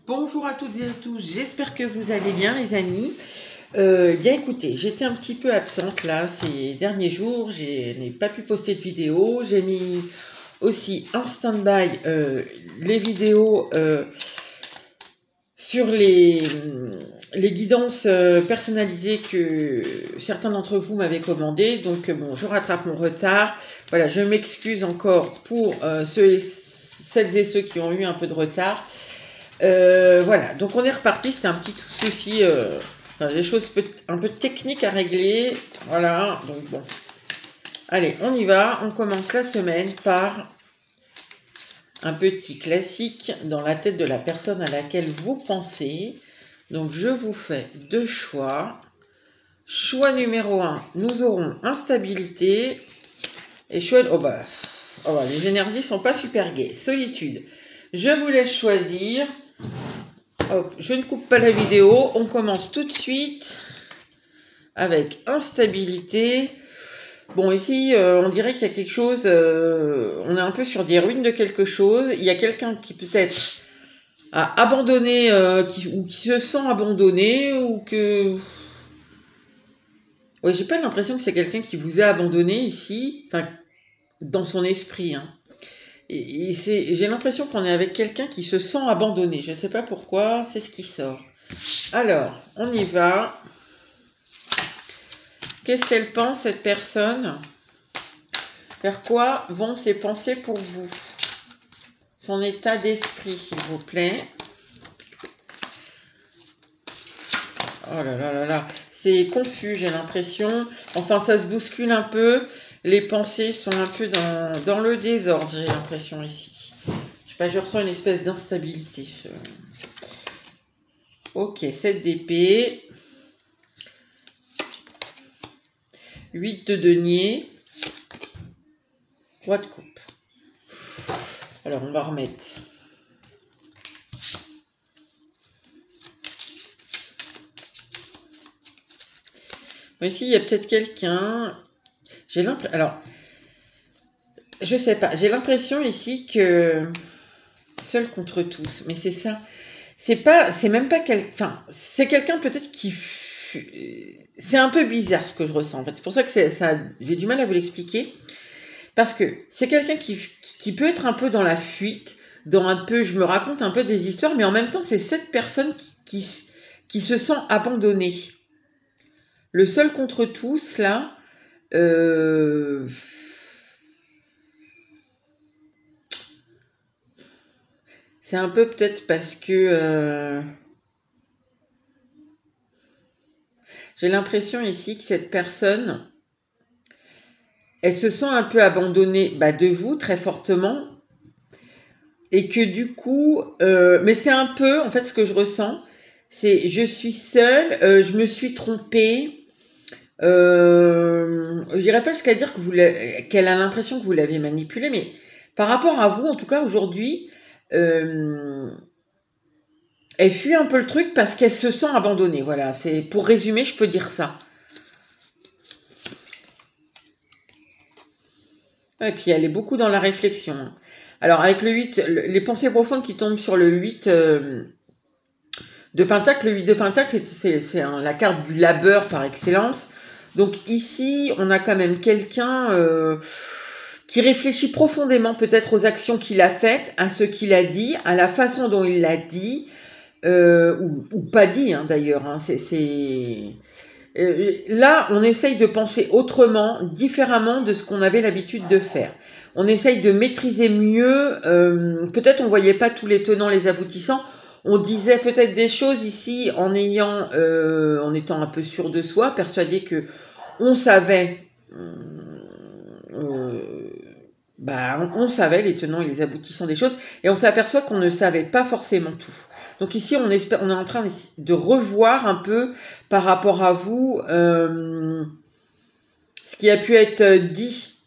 Bonjour à toutes et à tous, j'espère que vous allez bien les amis. Bien écoutez, j'étais un petit peu absente là ces derniers jours, je n'ai pas pu poster de vidéo, j'ai mis aussi en stand-by les vidéos sur les guidances personnalisées que certains d'entre vous m'avaient commandées. Donc bon, je rattrape mon retard. Voilà, je m'excuse encore pour celles et ceux qui ont eu un peu de retard. Voilà, donc on est reparti. C'était un petit souci, enfin, des choses un peu techniques à régler. Voilà, donc bon. Allez, on y va. On commence la semaine par un petit classique dans la tête de la personne à laquelle vous pensez. Donc je vous fais deux choix. Choix numéro 1, nous aurons instabilité. Et choix... Oh bah, les énergies sont pas super gaies. Solitude. Je vous laisse choisir. Hop, je ne coupe pas la vidéo. On commence tout de suite avec instabilité. Bon, ici, on dirait qu'il y a quelque chose... on est un peu sur des ruines de quelque chose. Il y a quelqu'un qui peut-être a abandonné, ou qui se sent abandonné, ou que... Ouais, j'ai pas l'impression que c'est quelqu'un qui vous a abandonné ici, enfin, dans son esprit, hein. Et j'ai l'impression qu'on est avec quelqu'un qui se sent abandonné. Je ne sais pas pourquoi, c'est ce qui sort. Alors, on y va. Qu'est-ce qu'elle pense, cette personne? Vers quoi vont ses pensées pour vous? Son état d'esprit, s'il vous plaît. Oh là là là là. C'est confus, j'ai l'impression. Enfin, ça se bouscule un peu. Les pensées sont un peu dans le désordre, j'ai l'impression ici. Je sais pas, je ressens une espèce d'instabilité. Ok, 7 d'épée. 8 de denier. Roi de coupe. Alors, on va remettre. Ici, il y a peut-être quelqu'un... J'ai l'impression... Alors, je sais pas. J'ai l'impression ici que... Seul contre tous. Mais c'est ça. C'est même pas quelqu'un... Enfin, c'est quelqu'un peut-être qui... C'est un peu bizarre ce que je ressens. En fait, c'est pour ça que j'ai du mal à vous l'expliquer. Parce que c'est quelqu'un qui peut être un peu dans la fuite, dans un peu... Je me raconte un peu des histoires, mais en même temps, c'est cette personne qui se sent abandonnée. Le seul contre tous, là... c'est un peu peut-être parce que... j'ai l'impression ici que cette personne, elle se sent un peu abandonnée de vous très fortement. Et que du coup... mais c'est un peu, en fait, ce que je ressens, c'est je suis seule, je me suis trompée. Je dirais pas jusqu'à dire qu'elle a l'impression que vous l'avez manipulée, mais par rapport à vous, en tout cas aujourd'hui, elle fuit un peu le truc parce qu'elle se sent abandonnée. Voilà, c'est pour résumer, je peux dire ça. Et puis elle est beaucoup dans la réflexion. Alors avec le 8, les pensées profondes qui tombent sur le 8 de Pentacle, le 8 de Pentacle, c'est la carte du labeur par excellence. Donc ici, on a quand même quelqu'un qui réfléchit profondément peut-être aux actions qu'il a faites, à ce qu'il a dit, à la façon dont il l'a dit, ou pas dit hein, d'ailleurs. Hein, là, on essaye de penser autrement, différemment de ce qu'on avait l'habitude de faire. On essaye de maîtriser mieux, peut-être on voyait pas tous les tenants, les aboutissants, on disait peut-être des choses ici en étant un peu sûr de soi, persuadé que on savait, on savait les tenants et les aboutissants des choses, et on s'aperçoit qu'on ne savait pas forcément tout. Donc ici, on est en train de revoir un peu par rapport à vous ce qui a pu être dit,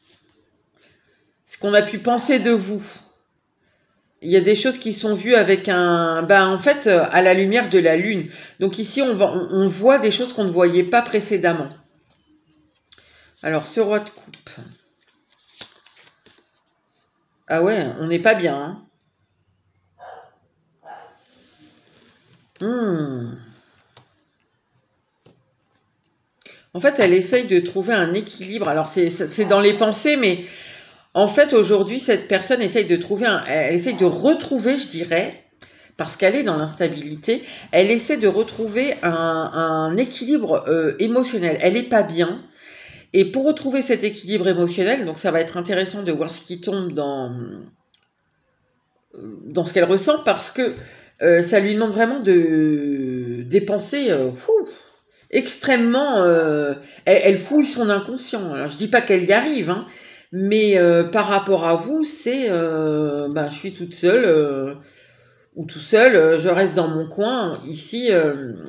ce qu'on a pu penser de vous. Il y a des choses qui sont vues avec en fait, à la lumière de la lune. Donc ici, on voit des choses qu'on ne voyait pas précédemment. Alors, ce roi de coupe. Ah ouais, on n'est pas bien. Hein. Hmm. En fait, elle essaye de trouver un équilibre. Alors, c'est dans les pensées, mais en fait, aujourd'hui, cette personne essaye de trouver elle essaye de retrouver, je dirais, parce qu'elle est dans l'instabilité, elle essaie de retrouver un équilibre émotionnel. Elle n'est pas bien. Et pour retrouver cet équilibre émotionnel, donc ça va être intéressant de voir ce qui tombe dans ce qu'elle ressent, parce que ça lui demande vraiment de dépenser extrêmement... elle fouille son inconscient. Alors, je dis pas qu'elle y arrive, hein, mais par rapport à vous, c'est... je suis toute seule... ou tout seul, je reste dans mon coin. Ici,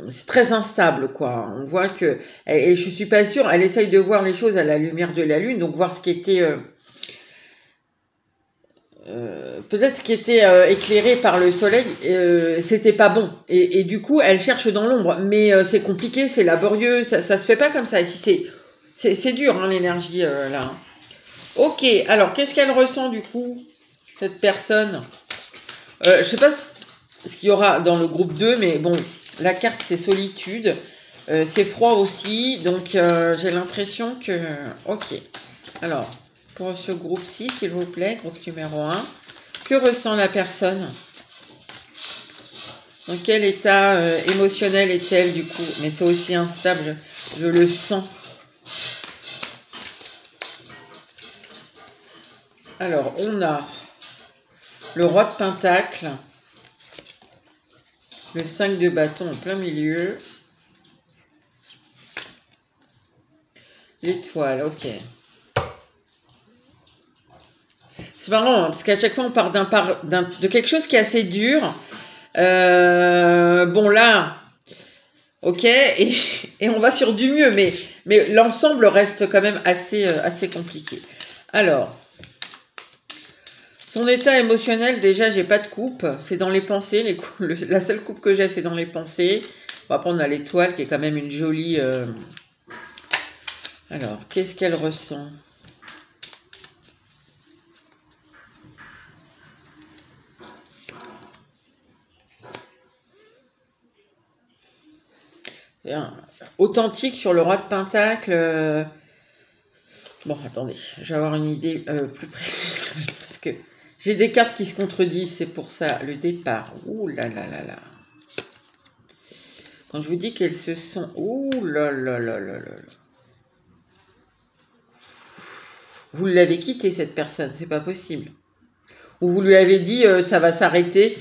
c'est très instable, quoi. On voit que... Et je suis pas sûre, elle essaye de voir les choses à la lumière de la lune, donc voir ce qui était... peut-être ce qui était éclairé par le soleil, c'était pas bon. Et du coup, elle cherche dans l'ombre. Mais c'est compliqué, c'est laborieux, ça se fait pas comme ça. Ici, c'est dur, hein, l'énergie, là. Ok, alors, qu'est-ce qu'elle ressent, du coup, cette personne? Je sais pas ce qu'il y aura dans le groupe 2, mais bon, la carte, c'est solitude. C'est froid aussi, donc j'ai l'impression que... Ok, alors... Pour ce groupe-ci, s'il vous plaît, groupe numéro 1. Que ressent la personne? Dans quel état émotionnel est-elle, du coup? Mais c'est aussi instable, je le sens. Alors, on a le roi de pentacle, le 5 de bâton en plein milieu, l'étoile, ok. C'est marrant, hein, parce qu'à chaque fois, on part de quelque chose qui est assez dur. Bon, là, ok, et on va sur du mieux, mais l'ensemble reste quand même assez compliqué. Alors, son état émotionnel, déjà, j'ai pas de coupe. C'est dans les pensées. La seule coupe que j'ai, c'est dans les pensées. Bon, après, on a l'étoile, qui est quand même une jolie... Alors, qu'est-ce qu'elle ressent? Authentique sur le roi de pentacle. Bon, attendez, je vais avoir une idée plus précise quand même, parce que j'ai des cartes qui se contredisent, c'est pour ça. Le départ, ouh là là là là. Quand je vous dis qu'elles se sont... Ouh là là là là là. Vous l'avez quitté, cette personne, c'est pas possible. Ou vous lui avez dit, ça va s'arrêter.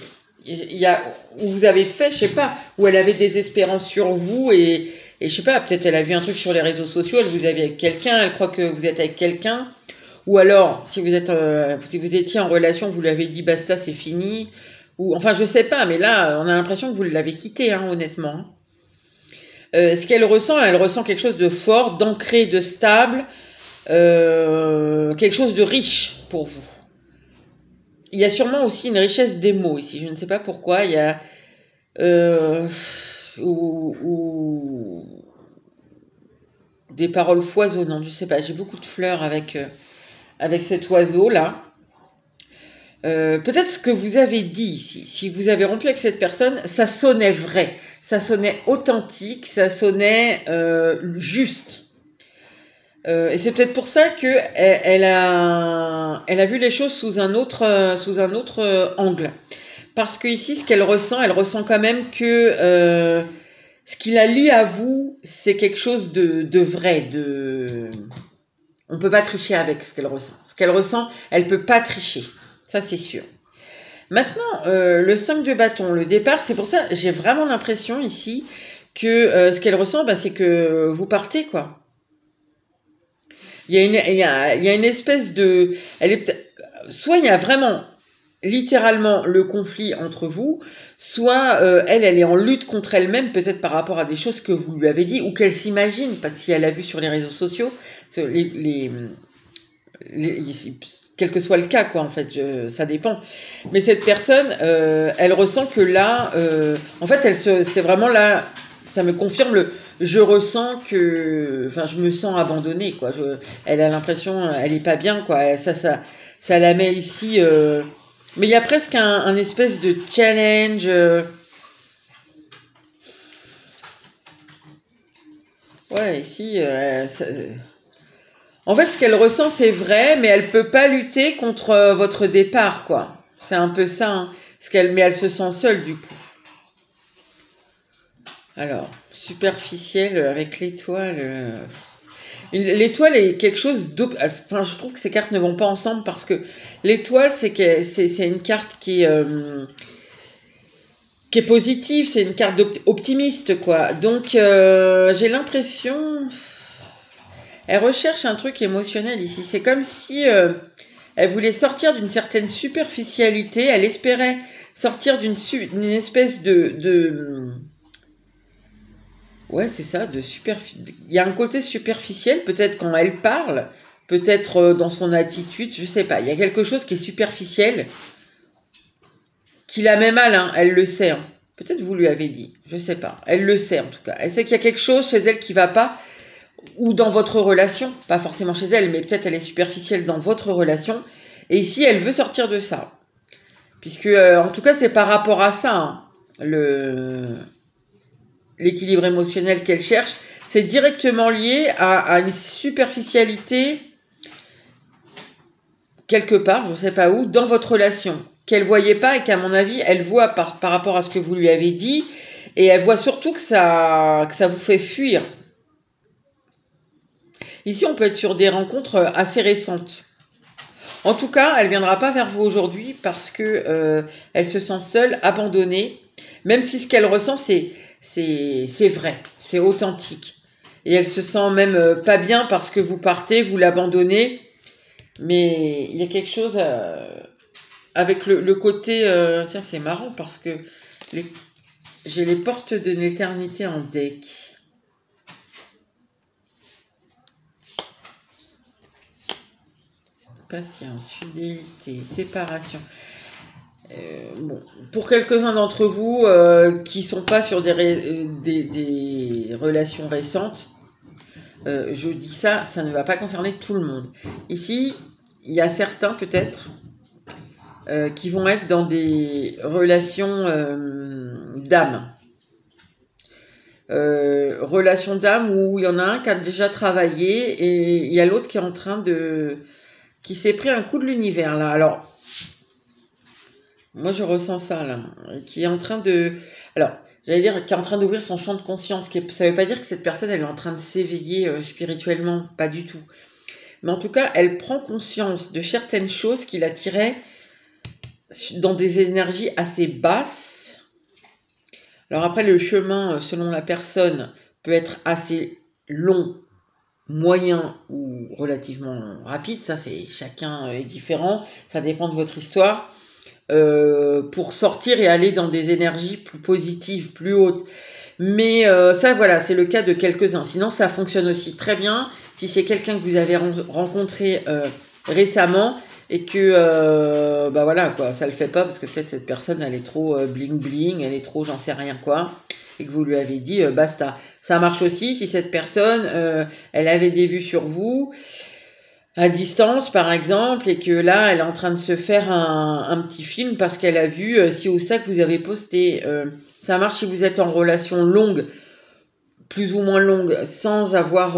Ou vous avez fait, je sais pas, où elle avait des espérances sur vous et je sais pas, peut-être elle a vu un truc sur les réseaux sociaux, elle vous avait avec quelqu'un, elle croit que vous êtes avec quelqu'un, ou alors si vous étiez en relation, vous lui avez dit basta, c'est fini, ou enfin je sais pas, mais là on a l'impression que vous l'avez quitté, hein, honnêtement. Ce qu'elle ressent, elle ressent quelque chose de fort, d'ancré, de stable, quelque chose de riche pour vous. Il y a sûrement aussi une richesse des mots ici. Je ne sais pas pourquoi. Il y a ou des paroles foisonnantes. Je ne sais pas. J'ai beaucoup de fleurs avec cet oiseau là. Peut-être ce que vous avez dit ici. Si vous avez rompu avec cette personne, ça sonnait vrai, ça sonnait authentique, ça sonnait juste. Et c'est peut-être pour ça que elle a vu les choses sous un autre angle. Parce que ici, ce qu'elle ressent, elle ressent quand même que ce qui la lie à vous, c'est quelque chose de vrai. On peut pas tricher avec ce qu'elle ressent. Ce qu'elle ressent, elle peut pas tricher. Ça, c'est sûr. Maintenant, le 5 de bâton, le départ, c'est pour ça, j'ai vraiment l'impression ici que ce qu'elle ressent, c'est que vous partez, quoi. Il y a une espèce de... soit il y a vraiment, littéralement, le conflit entre vous, soit elle est en lutte contre elle-même, peut-être par rapport à des choses que vous lui avez dit, ou qu'elle s'imagine, parce si elle a vu sur les réseaux sociaux, quel que soit le cas, quoi, en fait, ça dépend. Mais cette personne, elle ressent que là, en fait, c'est vraiment là... Ça me confirme je ressens que, enfin, je me sens abandonnée, quoi. Elle a l'impression, elle est pas bien, quoi. Ça la met ici. Mais il y a presque un espèce de challenge. Ouais, ici, en fait, ce qu'elle ressent, c'est vrai, mais elle peut pas lutter contre votre départ, quoi. C'est un peu ça, hein. Mais elle se sent seule, du coup. Alors, superficielle avec l'étoile. L'étoile est quelque chose enfin, je trouve que ces cartes ne vont pas ensemble parce que l'étoile, c'est une carte qui est positive, c'est une carte optimiste, quoi. Donc, j'ai l'impression... Elle recherche un truc émotionnel ici. C'est comme si elle voulait sortir d'une certaine superficialité. Elle espérait sortir d'une espèce de... Ouais, c'est ça, il y a un côté superficiel, peut-être quand elle parle, peut-être dans son attitude, je sais pas. Il y a quelque chose qui est superficiel, qui la met mal, hein, elle le sait. Hein. Peut-être vous lui avez dit, je sais pas. Elle le sait en tout cas. Elle sait qu'il y a quelque chose chez elle qui va pas, ou dans votre relation, pas forcément chez elle, mais peut-être elle est superficielle dans votre relation. Et ici, elle veut sortir de ça. Puisque, en tout cas, c'est par rapport à ça, hein, l'équilibre émotionnel qu'elle cherche, c'est directement lié à une superficialité quelque part, je ne sais pas où, dans votre relation, qu'elle ne voyait pas et qu'à mon avis, elle voit par rapport à ce que vous lui avez dit, et elle voit surtout que ça vous fait fuir. Ici, on peut être sur des rencontres assez récentes. En tout cas, elle ne viendra pas vers vous aujourd'hui parce que elle se sent seule, abandonnée, même si ce qu'elle ressent, c'est vrai, c'est authentique. Et elle se sent même pas bien parce que vous partez, vous l'abandonnez. Mais il y a quelque chose avec le côté... tiens, c'est marrant parce que j'ai les portes de l'éternité en deck. Patience, fidélité, séparation. Bon, pour quelques-uns d'entre vous qui sont pas sur des relations récentes, je dis ça, ça ne va pas concerner tout le monde. Ici, il y a certains peut-être qui vont être dans des relations d'âme. Relations d'âme où il y en a un qui a déjà travaillé et il y a l'autre qui est en train qui s'est pris un coup de l'univers là. Alors, moi je ressens ça là, qui est en train alors, j'allais dire qui est en train d'ouvrir son champ de conscience. Ça veut pas dire que cette personne elle est en train de s'éveiller spirituellement, pas du tout. Mais en tout cas, elle prend conscience de certaines choses qui l'attiraient dans des énergies assez basses. Alors après, le chemin, selon la personne, peut être assez long, moyen ou relativement rapide. Ça, chacun est différent. Ça dépend de votre histoire. Pour sortir et aller dans des énergies plus positives, plus hautes. Mais ça, voilà, c'est le cas de quelques-uns. Sinon, ça fonctionne aussi très bien si c'est quelqu'un que vous avez rencontré récemment et que, bah voilà, quoi, ça le fait pas parce que peut-être cette personne, elle est trop bling-bling, elle est trop j'en sais rien quoi, et que vous lui avez dit basta. Ça marche aussi si cette personne, elle avait des vues sur vous, à distance par exemple, et que là elle est en train de se faire un petit film parce qu'elle a vu ci ou ça que vous avez posté. Ça marche si vous êtes en relation longue, plus ou moins longue, sans avoir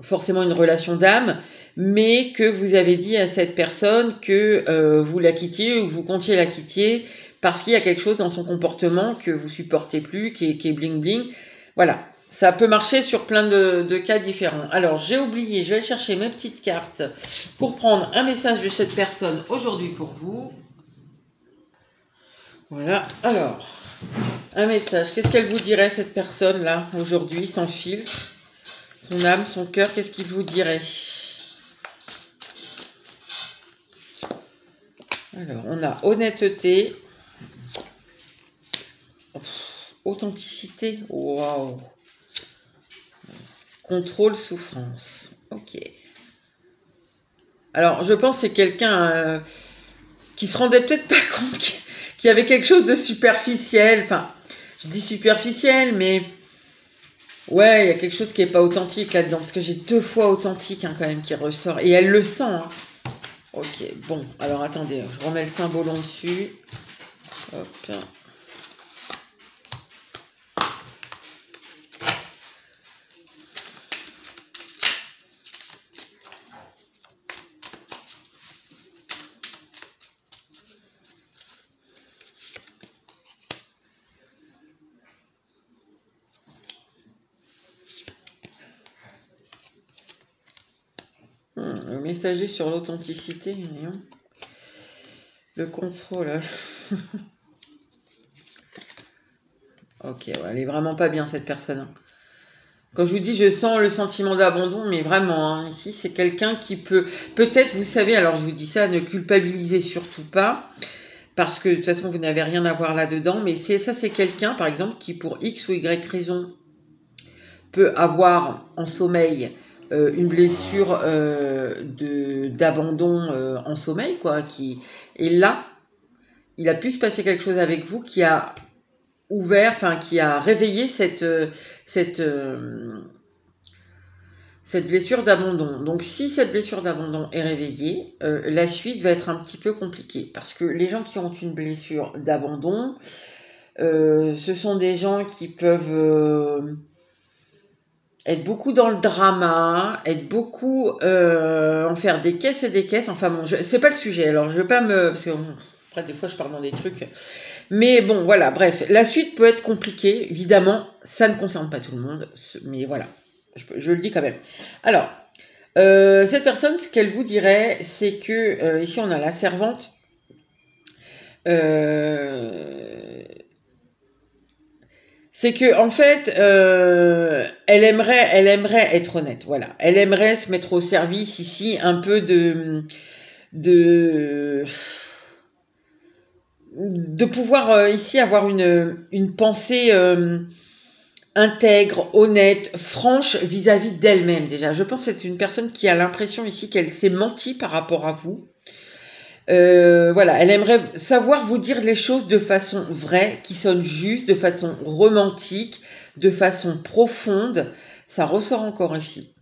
forcément une relation d'âme, mais que vous avez dit à cette personne que vous la quittiez ou que vous comptiez la quitter parce qu'il y a quelque chose dans son comportement que vous supportez plus, qui est bling bling. Voilà. Ça peut marcher sur plein de cas différents. Alors, j'ai oublié, je vais aller chercher mes petites cartes pour prendre un message de cette personne aujourd'hui pour vous. Voilà. Alors, un message. Qu'est-ce qu'elle vous dirait, cette personne-là, aujourd'hui, sans filtre? Son âme, son cœur, qu'est-ce qu'il vous dirait? Alors, on a honnêteté. Authenticité. Waouh. Contrôle, souffrance. Ok. Alors, je pense que c'est quelqu'un qui se rendait peut-être pas compte qu'il y avait quelque chose de superficiel. Enfin, je dis superficiel, mais ouais, il y a quelque chose qui n'est pas authentique là-dedans. Parce que j'ai 2 fois authentique quand même qui ressort. Et elle le sent. Hein. Ok, bon. Alors, attendez, je remets le symbole en dessus. Hop. messager sur l'authenticité. Le contrôle. Ok, ouais, elle est vraiment pas bien cette personne. Quand je vous dis, je sens le sentiment d'abandon, mais vraiment, hein, ici, c'est quelqu'un qui peut... Peut-être, vous savez, alors je vous dis ça, ne culpabilisez surtout pas, parce que de toute façon, vous n'avez rien à voir là-dedans, mais ça, c'est quelqu'un, par exemple, qui pour X ou Y raison peut avoir en sommeil une blessure d'abandon en sommeil, quoi. Et là, il a pu se passer quelque chose avec vous qui a ouvert, enfin qui a réveillé cette blessure d'abandon. Donc si cette blessure d'abandon est réveillée, la suite va être un petit peu compliquée, parce que les gens qui ont une blessure d'abandon, ce sont des gens qui peuvent être beaucoup dans le drama, être beaucoup en faire des caisses et des caisses. Enfin bon, c'est pas le sujet, alors je vais pas parce que après des fois je pars dans des trucs. Mais bon, voilà, bref, la suite peut être compliquée, évidemment, ça ne concerne pas tout le monde, mais voilà, je le dis quand même. Alors, cette personne, ce qu'elle vous dirait, c'est que, ici on a la servante, c'est que en fait, elle aimerait être honnête, voilà, elle aimerait se mettre au service ici un peu de pouvoir ici avoir une pensée intègre, honnête, franche vis-à-vis d'elle-même déjà. Je pense que c'est une personne qui a l'impression ici qu'elle s'est menti par rapport à vous. Voilà, elle aimerait savoir vous dire les choses de façon vraie, qui sonne juste, de façon romantique, de façon profonde. Ça ressort encore ici.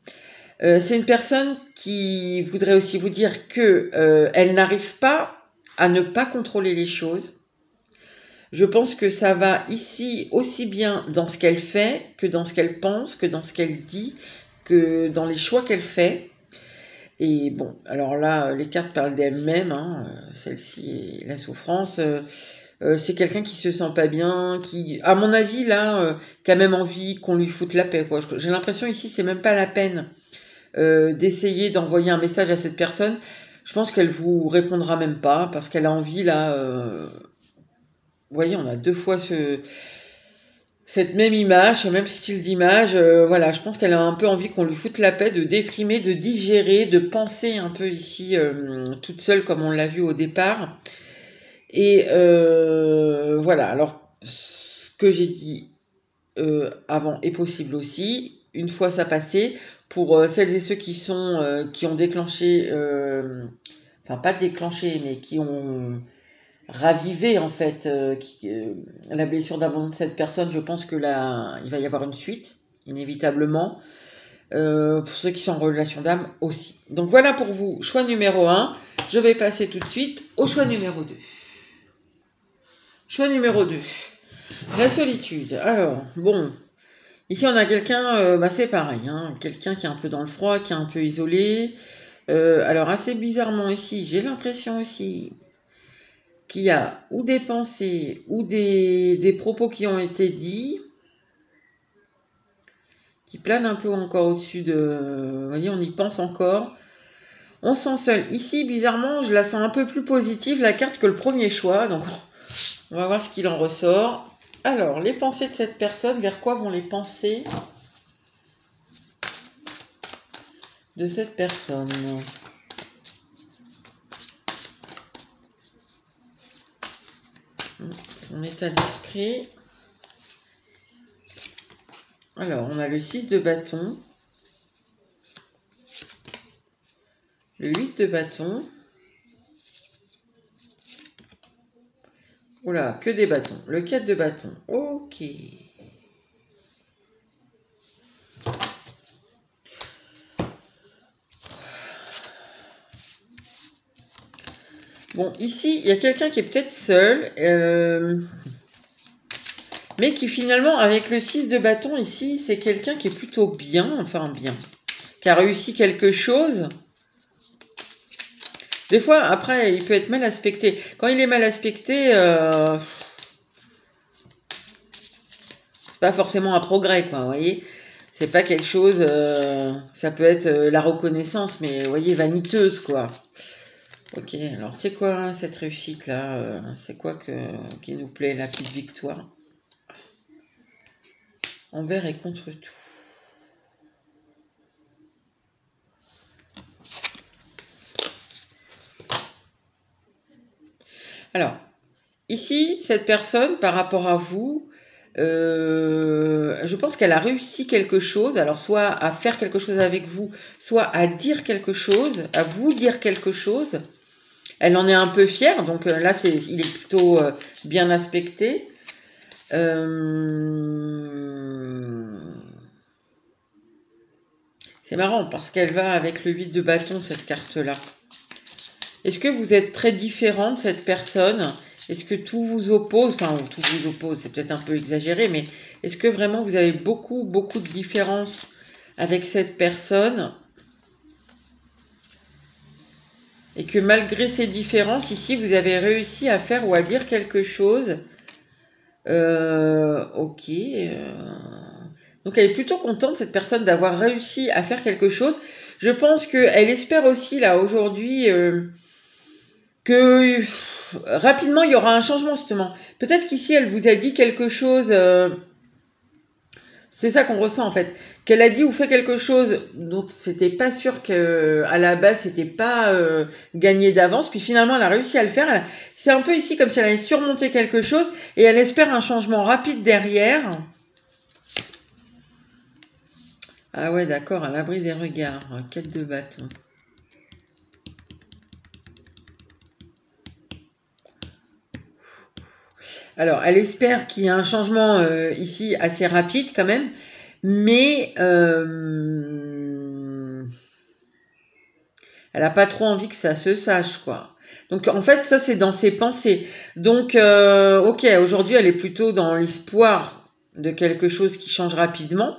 C'est une personne qui voudrait aussi vous dire que elle n'arrive pas à ne pas contrôler les choses. Je pense que ça va ici aussi bien dans ce qu'elle fait, que dans ce qu'elle pense, que dans ce qu'elle dit, que dans les choix qu'elle fait. Et bon, alors là, les cartes parlent d'elle-même, hein, celle-ci est la souffrance. C'est quelqu'un qui se sent pas bien, qui, à mon avis, là, qui a même envie qu'on lui foute la paix, quoi. J'ai l'impression ici, c'est même pas la peine d'essayer d'envoyer un message à cette personne. Je pense qu'elle vous répondra même pas, parce qu'elle a envie, là... vous voyez, on a deux fois cette même image, ce même style d'image. Voilà, je pense qu'elle a un peu envie qu'on lui foute la paix, de déprimer, de digérer, de penser un peu ici toute seule, comme on l'a vu au départ. Et voilà, alors ce que j'ai dit avant est possible aussi. Une fois ça passé, pour celles et ceux qui ont déclenché, enfin pas déclenché, mais qui ont raviver en fait la blessure d'abandon de cette personne. Je pense que là, il va y avoir une suite, inévitablement. Pour ceux qui sont en relation d'âme aussi. Donc voilà pour vous, choix numéro 1. Je vais passer tout de suite au choix numéro 2. Choix numéro 2. La solitude. Alors, bon, ici on a quelqu'un, c'est pareil, hein, quelqu'un qui est un peu dans le froid, qui est un peu isolé. Alors assez bizarrement ici, j'ai l'impression aussi qu'il y a ou des pensées ou des propos qui ont été dits, qui planent un peu encore au-dessus de... Vous voyez, on y pense encore. On se sent seul. Ici, bizarrement, je la sens un peu plus positive, la carte, que le premier choix. Donc, on va voir ce qu'il en ressort. Alors, les pensées de cette personne, vers quoi vont les pensées de cette personne ? Son état d'esprit. Alors, on a le 6 de bâton, le 8 de bâton. Oula, que des bâtons. Le 4 de bâton. Ok. Bon, ici, il y a quelqu'un qui est peut-être seul, mais qui finalement, avec le 6 de bâton, ici, c'est quelqu'un qui est plutôt bien, enfin bien, qui a réussi quelque chose. Des fois, après, il peut être mal aspecté. Quand il est mal aspecté, c'est pas forcément un progrès, quoi, vous voyez. C'est pas quelque chose... ça peut être la reconnaissance, mais vous voyez, vaniteuse, quoi. Ok, alors c'est quoi cette réussite-là? C'est quoi qui nous plaît, la petite victoire? Envers et contre tout. Alors, ici, cette personne, par rapport à vous, je pense qu'elle a réussi quelque chose, alors soit à faire quelque chose avec vous, soit à dire quelque chose, à vous dire quelque chose. Elle en est un peu fière, donc là, il est plutôt bien aspecté. C'est marrant, parce qu'elle va avec le 8 de bâton, cette carte-là. Est-ce que vous êtes très différent de cette personne? Est-ce que tout vous oppose? Enfin, tout vous oppose, c'est peut-être un peu exagéré, mais est-ce que vraiment vous avez beaucoup de différences avec cette personne? Et que malgré ces différences, ici, vous avez réussi à faire ou à dire quelque chose. Ok. Donc, elle est plutôt contente, cette personne, d'avoir réussi à faire quelque chose. Je pense qu'elle espère aussi, là, aujourd'hui, que rapidement, il y aura un changement, justement. Peut-être qu'ici, elle vous a dit quelque chose... c'est ça qu'on ressent en fait, qu'elle a dit ou fait quelque chose dont c'était pas sûr qu'à la base c'était pas gagné d'avance, puis finalement elle a réussi à le faire. C'est un peu ici comme si elle avait surmonté quelque chose et elle espère un changement rapide derrière. Ah ouais, d'accord, à l'abri des regards, quête de bâton. Alors, elle espère qu'il y a un changement ici assez rapide quand même, mais elle n'a pas trop envie que ça se sache, quoi. Donc, en fait, ça, c'est dans ses pensées. Donc, ok, aujourd'hui, elle est plutôt dans l'espoir de quelque chose qui change rapidement.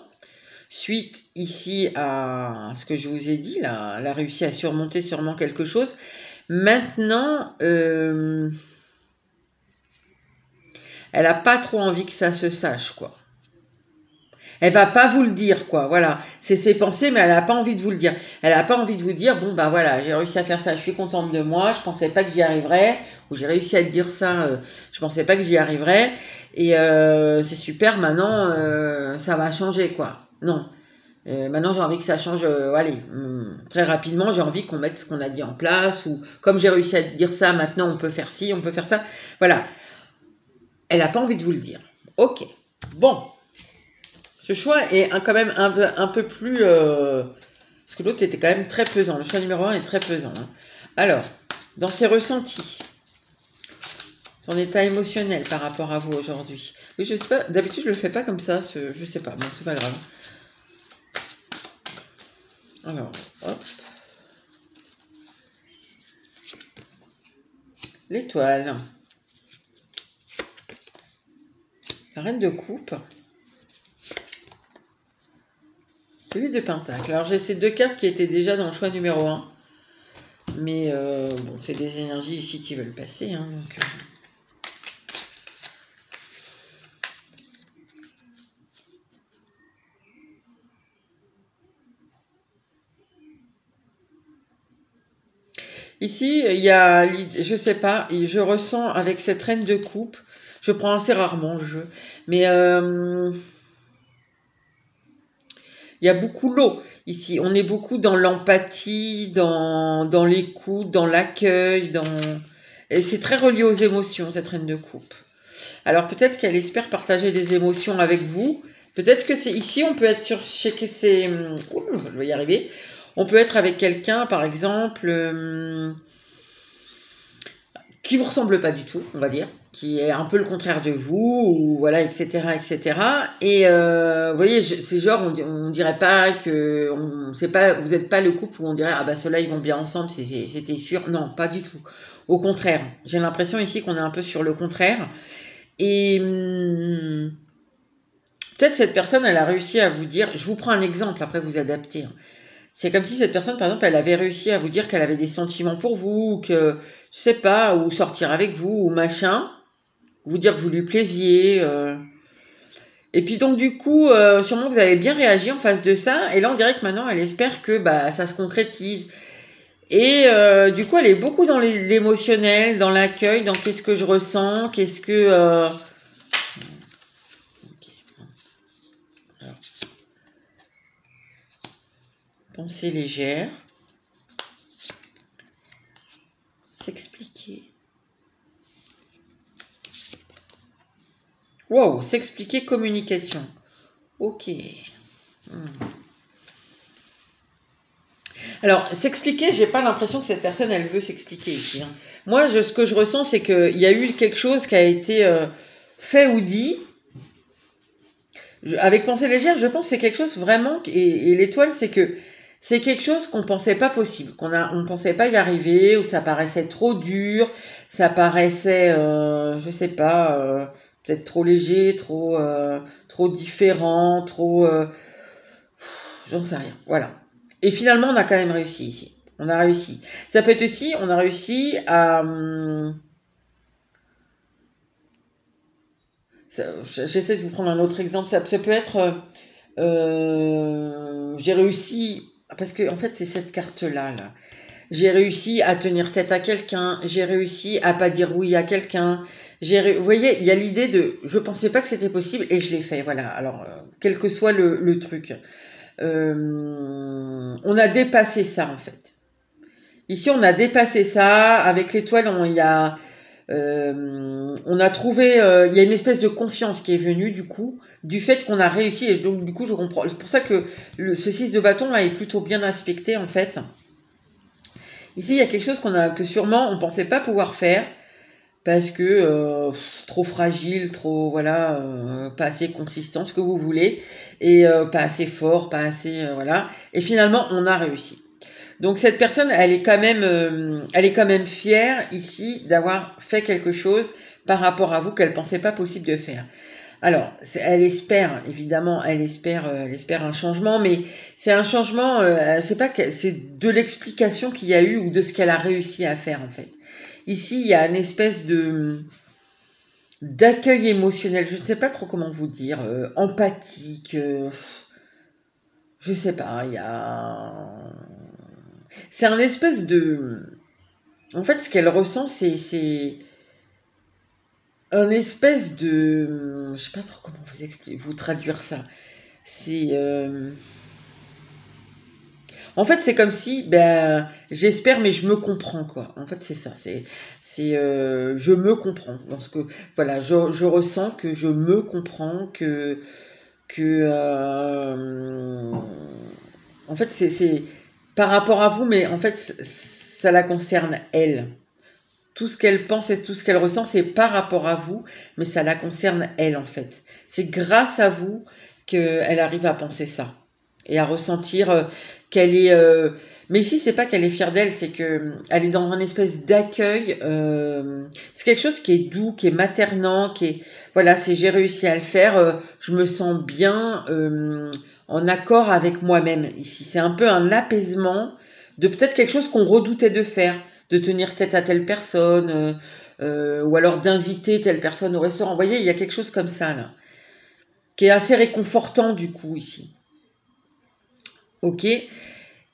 Suite ici à ce que je vous ai dit, là, elle a réussi à surmonter sûrement quelque chose. Maintenant, elle n'a pas trop envie que ça se sache, quoi. Elle va pas vous le dire, quoi. Voilà, c'est ses pensées, mais elle n'a pas envie de vous le dire. Elle n'a pas envie de vous dire, bon, bah voilà, j'ai réussi à faire ça, je suis contente de moi, je pensais pas que j'y arriverais, ou j'ai réussi à te dire ça, je pensais pas que j'y arriverais, et c'est super, maintenant, ça va changer, quoi. Non. Maintenant, j'ai envie que ça change, allez, très rapidement, j'ai envie qu'on mette ce qu'on a dit en place, ou comme j'ai réussi à te dire ça, maintenant, on peut faire ci, on peut faire ça. Voilà. Elle n'a pas envie de vous le dire. Ok. Bon. Ce choix est quand même un peu plus... parce que l'autre était quand même très pesant. Le choix numéro 1 est très pesant. Hein. Alors, dans ses ressentis, son état émotionnel par rapport à vous aujourd'hui. Oui, je sais pas, d'habitude je le fais pas comme ça, je sais pas, bon, c'est pas grave. Alors, hop. L'étoile. La reine de coupe. Le 8 de pentacle. Alors j'ai ces deux cartes qui étaient déjà dans le choix numéro 1. Mais bon, c'est des énergies ici qui veulent passer. Hein, donc, ici, il y a, je sais pas, je ressens avec cette reine de coupe, je prends assez rarement le jeu, mais il y a beaucoup l'eau ici. On est beaucoup dans l'empathie, dans l'écoute, dans l'accueil, et c'est très relié aux émotions, cette reine de coupe. Alors peut-être qu'elle espère partager des émotions avec vous. Peut-être que c'est ici, on peut être sur chez que c'est... je vais y arriver. On peut être avec quelqu'un, par exemple, qui vous ressemble pas du tout, on va dire, qui est un peu le contraire de vous, ou voilà, etc., etc. Et vous voyez, c'est genre, on dirait pas que, c'est pas, vous n'êtes pas le couple où on dirait ah bah ceux-là ils vont bien ensemble, c'était sûr. Non, pas du tout. Au contraire, j'ai l'impression ici qu'on est un peu sur le contraire. Et peut-être cette personne, elle a réussi à vous dire, je vous prends un exemple, après vous adaptez. Hein. C'est comme si cette personne, par exemple, elle avait réussi à vous dire qu'elle avait des sentiments pour vous, ou que, je sais pas, ou sortir avec vous, ou machin, vous dire que vous lui plaisiez. Et puis donc du coup, sûrement vous avez bien réagi en face de ça. Et là, on dirait que maintenant, elle espère que bah, ça se concrétise. Et du coup, elle est beaucoup dans l'émotionnel, dans l'accueil, dans qu'est-ce que je ressens, qu'est-ce que... Ok. Alors, pensée légère. S'expliquer. Wow, s'expliquer, communication. Ok. Alors, s'expliquer, j'ai pas l'impression que cette personne, elle veut s'expliquer ici. Hein. Moi, ce que je ressens, c'est qu'il y a eu quelque chose qui a été fait ou dit. Avec pensée légère, je pense que c'est quelque chose vraiment, et l'étoile, c'est que c'est quelque chose qu'on pensait pas possible, on pensait pas y arriver, ou ça paraissait trop dur, ça paraissait, je sais pas, peut-être trop léger, trop différent, j'en sais rien, voilà. Et finalement, on a quand même réussi ici. On a réussi. Ça peut être aussi, on a réussi à... J'essaie de vous prendre un autre exemple. Ça peut être... j'ai réussi... Parce que, en fait, c'est cette carte-là, là. J'ai réussi à tenir tête à quelqu'un. J'ai réussi à pas dire oui à quelqu'un. Vous voyez, il y a l'idée de... Je pensais pas que c'était possible et je l'ai fait. Voilà. Alors, quel que soit le truc. On a dépassé ça, en fait. Ici, on a dépassé ça. Avec l'étoile, on a trouvé, il y a une espèce de confiance qui est venue du coup, du fait qu'on a réussi. Et donc, du coup, je comprends. C'est pour ça que ce 6 de bâton là est plutôt bien aspecté en fait. Ici, il y a quelque chose que sûrement on pensait pas pouvoir faire parce que trop fragile, trop voilà, pas assez consistant, ce que vous voulez, et pas assez fort, pas assez voilà. Et finalement, on a réussi. Donc cette personne, elle est quand même fière ici d'avoir fait quelque chose par rapport à vous qu'elle pensait pas possible de faire. Alors, elle espère évidemment, elle espère un changement, mais c'est un changement, c'est pas que c'est de l'explication qu'il y a eu ou de ce qu'elle a réussi à faire en fait. Ici, il y a une espèce d'accueil émotionnel. Je ne sais pas trop comment vous dire, empathique. Je sais pas. C'est un espèce de... En fait, ce qu'elle ressent, c'est un espèce de... Je sais pas trop comment vous traduire ça. C'est... En fait, c'est comme si, ben, j'espère, mais je me comprends, quoi. En fait, c'est ça. Je me comprends. Dans ce que, voilà, je ressens que je me comprends, en fait, c'est par rapport à vous, mais en fait, ça la concerne elle. Tout ce qu'elle pense et tout ce qu'elle ressent, c'est par rapport à vous, mais ça la concerne elle, en fait. C'est grâce à vous qu'elle arrive à penser ça et à ressentir qu'elle est... Mais ici, c'est pas qu'elle est fière d'elle, c'est que elle est dans une espèce d'accueil. C'est quelque chose qui est doux, qui est maternant, qui est... Voilà, c'est j'ai réussi à le faire, je me sens bien en accord avec moi-même ici. C'est un peu un apaisement de peut-être quelque chose qu'on redoutait de faire, de tenir tête à telle personne, ou alors d'inviter telle personne au restaurant. Vous voyez, il y a quelque chose comme ça, là, qui est assez réconfortant du coup ici. Ok.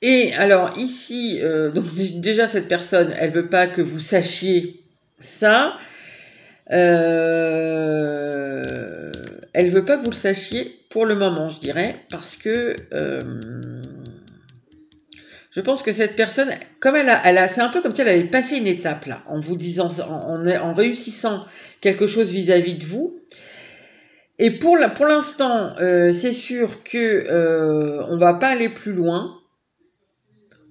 Et alors ici, donc déjà cette personne, elle veut pas que vous sachiez ça. Elle veut pas que vous le sachiez pour le moment, je dirais, parce que je pense que cette personne, comme c'est un peu comme si elle avait passé une étape là, en vous disant, en réussissant quelque chose vis-à-vis de vous. Et pour l'instant, c'est sûr que on va pas aller plus loin.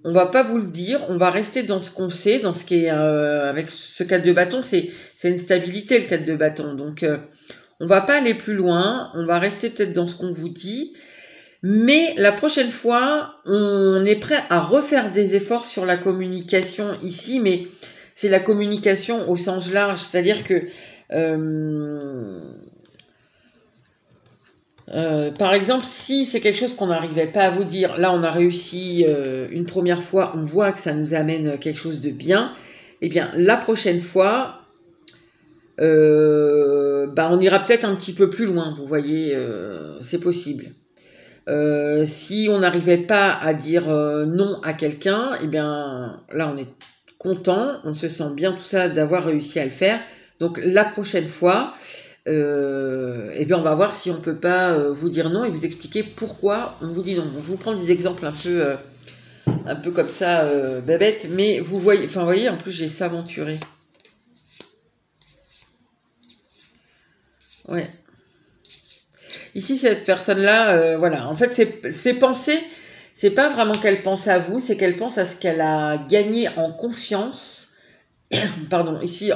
On va pas vous le dire, on va rester dans ce qu'on sait, dans ce qui est avec ce 4 de bâton, c'est une stabilité le 4 de bâton. Donc on va pas aller plus loin, on va rester peut-être dans ce qu'on vous dit, mais la prochaine fois, on est prêt à refaire des efforts sur la communication ici, mais c'est la communication au sens large, c'est-à-dire que par exemple, si c'est quelque chose qu'on n'arrivait pas à vous dire, là on a réussi une première fois, on voit que ça nous amène quelque chose de bien, eh bien la prochaine fois, bah, on ira peut-être un petit peu plus loin, vous voyez, c'est possible. Si on n'arrivait pas à dire non à quelqu'un, eh bien là on est content, on se sent bien tout ça d'avoir réussi à le faire. Donc la prochaine fois, eh bien on va voir si on peut pas vous dire non et vous expliquer pourquoi on vous dit non. On vous prend des exemples un peu comme ça, bébête, mais vous voyez, enfin vous voyez, en plus j'ai s'aventurer. Ouais. Ici, cette personne-là, voilà, en fait, ses pensées, c'est pas vraiment qu'elle pense à vous, c'est qu'elle pense à ce qu'elle a gagné en confiance. Pardon, ici,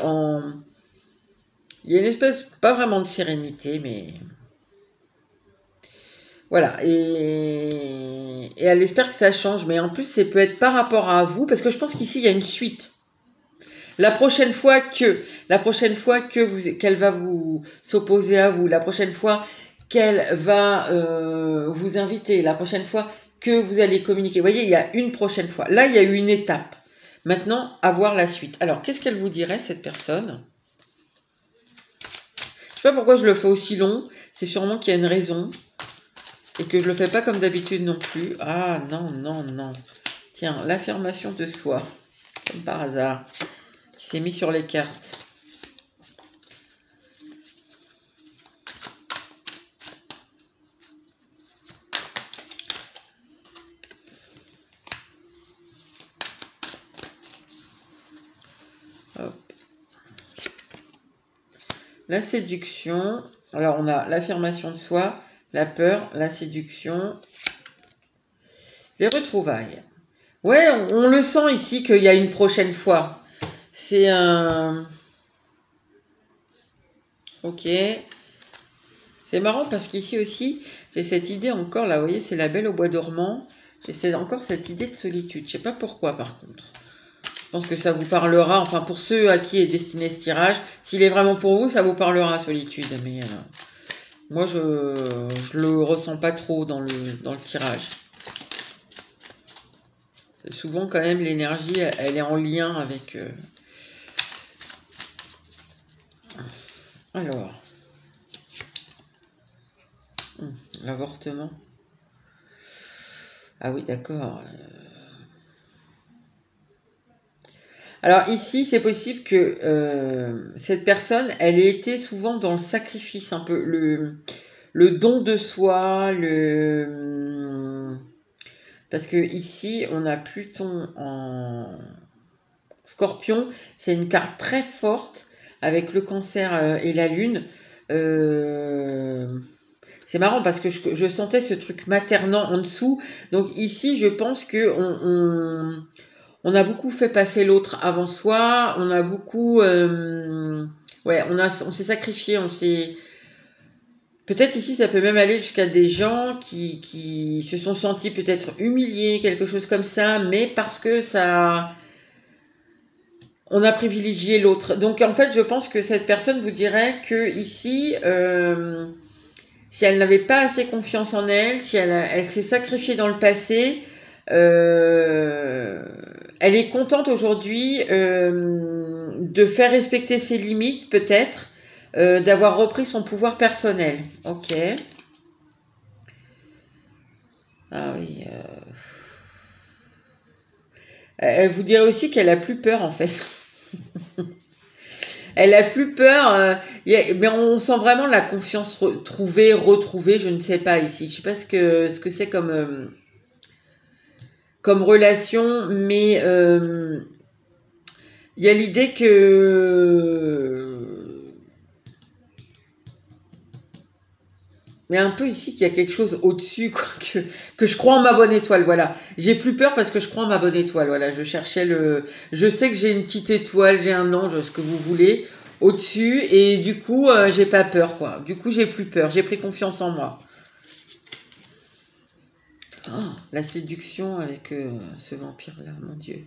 il y a une espèce, pas vraiment de sérénité, mais voilà, et elle espère que ça change, mais en plus, ça peut être par rapport à vous, parce que je pense qu'ici, il y a une suite. La prochaine fois que qu'elle va vous s'opposer à vous, la prochaine fois qu'elle va vous inviter, la prochaine fois que vous allez communiquer. Vous voyez, il y a une prochaine fois. Là, il y a eu une étape. Maintenant, à voir la suite. Alors, qu'est-ce qu'elle vous dirait, cette personne? Je sais pas pourquoi je le fais aussi long. C'est sûrement qu'il y a une raison. Et que je le fais pas comme d'habitude non plus. Ah, non, non, non. Tiens, l'affirmation de soi. Comme par hasard. Qui s'est mis sur les cartes. Hop. La séduction. Alors, on a l'affirmation de soi, la peur, la séduction, les retrouvailles. Ouais, on le sent ici qu'il y a une prochaine fois. C'est un... Ok. C'est marrant parce qu'ici aussi, j'ai cette idée encore, là, vous voyez, c'est la Belle au bois dormant. J'ai encore cette idée de solitude. Je sais pas pourquoi, par contre. Je pense que ça vous parlera, enfin, pour ceux à qui est destiné ce tirage, s'il est vraiment pour vous, ça vous parlera, solitude. Mais moi, je le ressens pas trop dans le tirage. Souvent, quand même, l'énergie, elle est en lien avec... Alors... L'avortement. Ah oui, d'accord. Alors ici, c'est possible que cette personne, elle ait été souvent dans le sacrifice, un peu le don de soi, parce que ici, on a Pluton en Scorpion. C'est une carte très forte avec le Cancer et la Lune. C'est marrant parce que je sentais ce truc maternant en dessous. Donc ici, je pense que on a beaucoup fait passer l'autre avant soi. On a beaucoup... ouais, on s'est sacrifié. Peut-être ici, ça peut même aller jusqu'à des gens qui se sont sentis peut-être humiliés, quelque chose comme ça, mais parce que ça... On a privilégié l'autre. Donc en fait, je pense que cette personne vous dirait que ici... si elle n'avait pas assez confiance en elle, si elle s'est sacrifiée dans le passé, elle est contente aujourd'hui de faire respecter ses limites, peut-être, d'avoir repris son pouvoir personnel. Ok. Ah oui. Elle vous dirait aussi qu'elle a plus peur, en fait. Elle a plus peur, mais on sent vraiment la confiance retrouvée, je ne sais pas ici. Je ne sais pas ce que c'est comme relation, mais il y a l'idée que... Mais un peu ici qu'il y a quelque chose au-dessus, quoi, que je crois en ma bonne étoile, voilà. J'ai plus peur parce que je crois en ma bonne étoile, voilà. Je cherchais Je sais que j'ai une petite étoile, j'ai un ange, ce que vous voulez, au-dessus, et du coup, j'ai pas peur, quoi. Du coup, j'ai plus peur, j'ai pris confiance en moi. Oh, la séduction avec ce vampire-là, mon Dieu.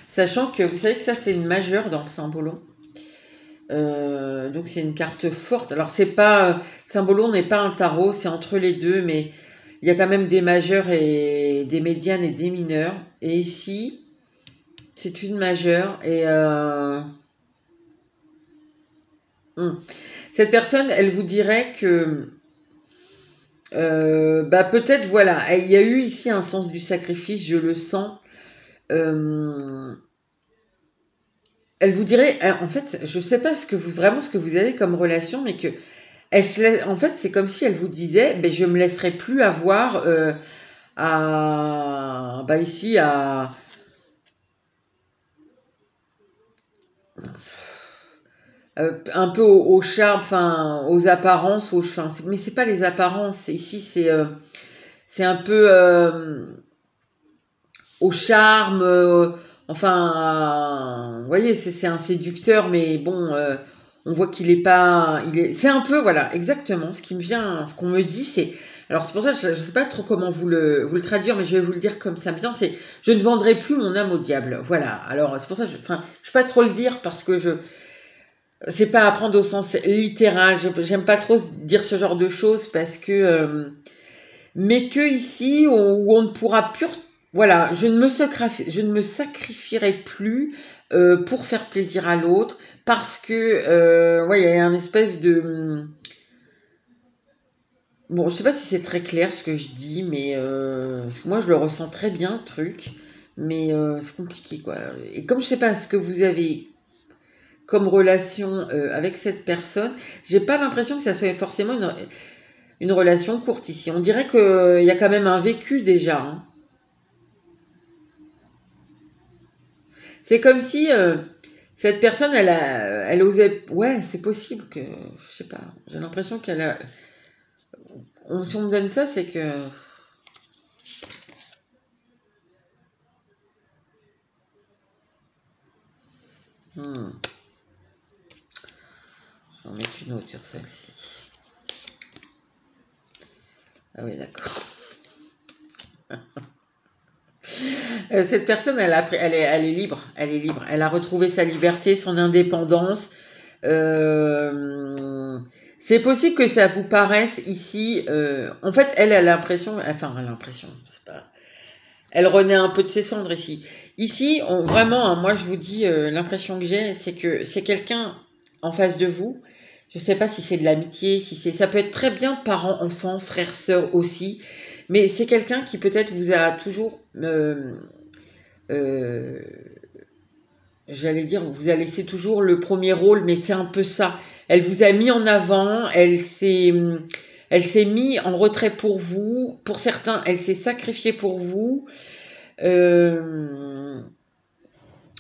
Sachant que, vous savez que ça, c'est une majeure dans le Cymbolon. Donc c'est une carte forte. Alors c'est pas... Cymbolon n'est pas un tarot, c'est entre les deux, mais il y a quand même des majeures et des médianes et des mineurs. Et ici, c'est une majeure et... Cette personne, elle vous dirait que peut-être, voilà, il y a eu ici un sens du sacrifice, je le sens. Elle vous dirait, en fait, je ne sais pas vraiment ce que vous avez comme relation, mais que en fait, c'est comme si elle vous disait, ben, je me laisserai plus avoir ici un peu au charme, enfin aux apparences, mais c'est pas les apparences. Ici, c'est un peu au charme. Vous voyez, c'est un séducteur, mais bon, on voit qu'il est pas, c'est un peu, voilà, exactement. Ce qui me vient, ce qu'on me dit, c'est, alors c'est pour ça, je ne sais pas trop comment vous le traduire, mais je vais vous le dire comme ça me vient. C'est, je ne vendrai plus mon âme au diable. Voilà. Alors c'est pour ça, je ne vais pas trop le dire parce que c'est pas à prendre au sens littéral. J'aime pas trop dire ce genre de choses parce que, mais que ici où on ne pourra plus, voilà, je ne me sacrifierai plus pour faire plaisir à l'autre parce que, ouais, il y a une espèce de, bon, je sais pas si c'est très clair ce que je dis, mais parce que moi je le ressens très bien le truc, mais c'est compliqué quoi. Et comme je sais pas ce que vous avez comme relation avec cette personne, j'ai pas l'impression que ça soit forcément une relation courte ici. On dirait qu'il y a quand même un vécu déjà. Hein. C'est comme si cette personne, elle osait. Ouais, c'est possible que. Je sais pas. J'ai l'impression qu'elle a. Si on me donne ça, c'est que. Je vais en mettre une autre sur celle-ci. Ah oui, d'accord. Cette personne, elle est libre. Elle est libre. Elle a retrouvé sa liberté, son indépendance. C'est possible que ça vous paraisse ici. En fait, elle a l'impression. Enfin, c'est pas. Elle renaît un peu de ses cendres ici. Ici, vraiment, hein, moi je vous dis, l'impression que j'ai, c'est que c'est quelqu'un en face de vous. Je ne sais pas si c'est de l'amitié, ça peut être très bien parents, enfants, frères, sœurs aussi. Mais c'est quelqu'un qui peut-être vous a toujours, j'allais dire, vous a laissé toujours le premier rôle, mais c'est un peu ça. Elle vous a mis en avant, elle s'est mis en retrait pour vous. Pour certains, elle s'est sacrifiée pour vous.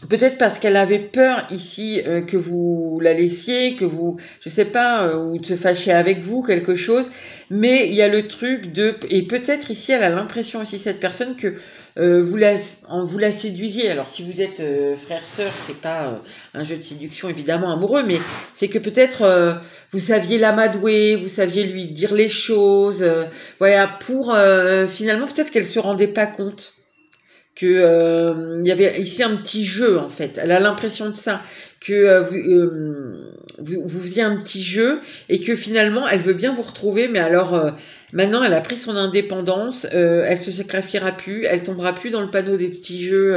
Peut-être parce qu'elle avait peur ici que vous la laissiez, que vous, je sais pas, ou de se fâcher avec vous, quelque chose. Mais il y a le truc de, et peut-être ici elle a l'impression aussi cette personne que vous la séduisiez. Alors si vous êtes frère sœur, c'est pas un jeu de séduction évidemment amoureux, mais c'est que peut-être vous saviez l'amadouer, vous saviez lui dire les choses, voilà pour finalement peut-être qu'elle se rendait pas compte que il y avait ici un petit jeu en fait. Elle a l'impression de ça, que vous faisiez un petit jeu et que finalement elle veut bien vous retrouver, mais alors maintenant elle a pris son indépendance, elle se sacrifiera plus, elle tombera plus dans le panneau des petits jeux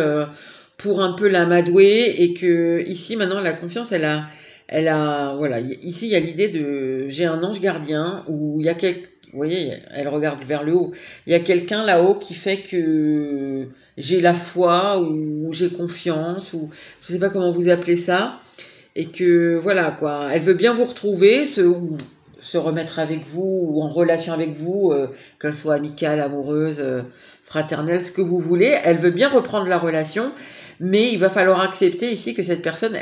pour un peu l'amadouer et que ici maintenant la confiance voilà, ici il y a l'idée de j'ai un ange gardien où il y a vous voyez, elle regarde vers le haut. Il y a quelqu'un là-haut qui fait que j'ai la foi ou j'ai confiance ou je sais pas comment vous appelez ça et que voilà quoi, elle veut bien vous retrouver, se remettre avec vous ou en relation avec vous, qu'elle soit amicale, amoureuse, fraternelle, ce que vous voulez. Elle veut bien reprendre la relation, mais il va falloir accepter ici que cette personne,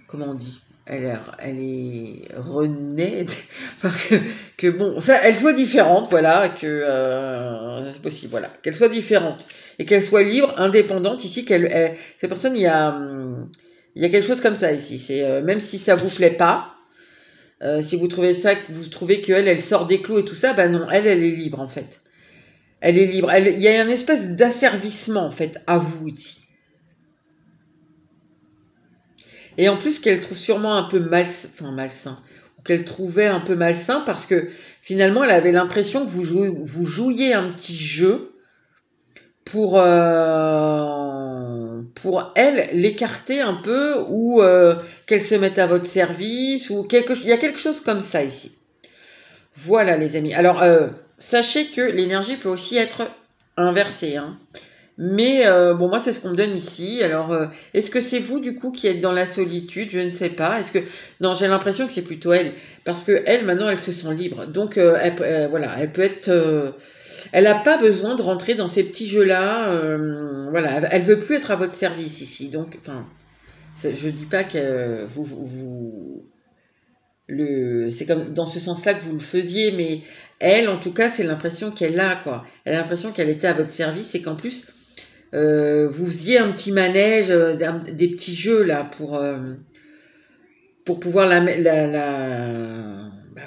comment on dit, elle est renée, enfin que bon, ça, elle soit différente, voilà, que c'est possible, voilà, qu'elle soit différente et qu'elle soit libre, indépendante ici, cette personne, il y a quelque chose comme ça ici. C'est même si ça vous plaît pas, si vous trouvez ça, que vous trouvez qu'elle, elle sort des clous et tout ça, ben non, elle est libre en fait. Elle est libre. Il y a une espèce d'asservissement en fait à vous ici. Et en plus qu'elle trouve sûrement un peu malsain, ou qu'elle trouvait un peu malsain parce que finalement elle avait l'impression que vous jouiez un petit jeu pour pour elle l'écarter un peu ou qu'elle se mette à votre service ou il y a quelque chose comme ça ici. Voilà les amis. Alors sachez que l'énergie peut aussi être inversée, hein. Mais bon, moi c'est ce qu'on me donne ici. Alors est-ce que c'est vous du coup qui êtes dans la solitude? Je ne sais pas. Est-ce que non, j'ai l'impression que c'est plutôt elle parce que elle maintenant elle se sent libre. Donc voilà, elle peut être elle n'a pas besoin de rentrer dans ces petits jeux-là. Voilà, elle veut plus être à votre service ici. Donc, enfin, je dis pas que c'est comme dans ce sens-là que vous le faisiez, mais elle, en tout cas, c'est l'impression qu'elle a, quoi. Elle a l'impression qu'elle était à votre service et qu'en plus, vous faisiez un petit manège, des petits jeux là pour pouvoir bah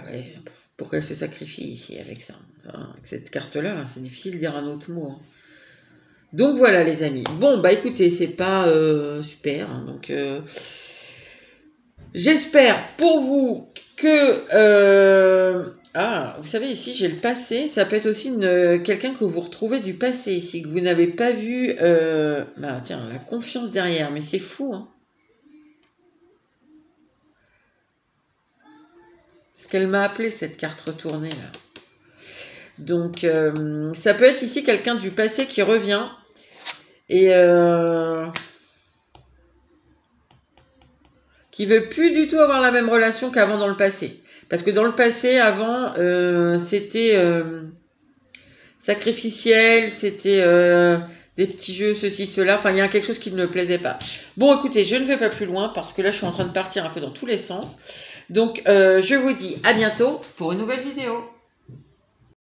ouais, pour qu'elle se sacrifie ici avec ça. Enfin, avec cette carte-là, c'est difficile de dire un autre mot, hein. Donc voilà les amis. Bon bah écoutez, c'est pas super, hein, donc j'espère pour vous que vous savez ici j'ai le passé. Ça peut être aussi quelqu'un que vous retrouvez du passé ici que vous n'avez pas vu. Bah tiens, la confiance derrière, mais c'est fou, hein. Parce qu'elle m'a appelé cette carte retournée là. Donc ça peut être ici quelqu'un du passé qui revient et qui veut plus du tout avoir la même relation qu'avant dans le passé. Parce que dans le passé, avant, c'était sacrificiel, c'était des petits jeux, ceci, cela. Enfin, il y a quelque chose qui ne me plaisait pas. Bon, écoutez, je ne vais pas plus loin parce que là, je suis en train de partir un peu dans tous les sens. Donc, je vous dis à bientôt pour une nouvelle vidéo.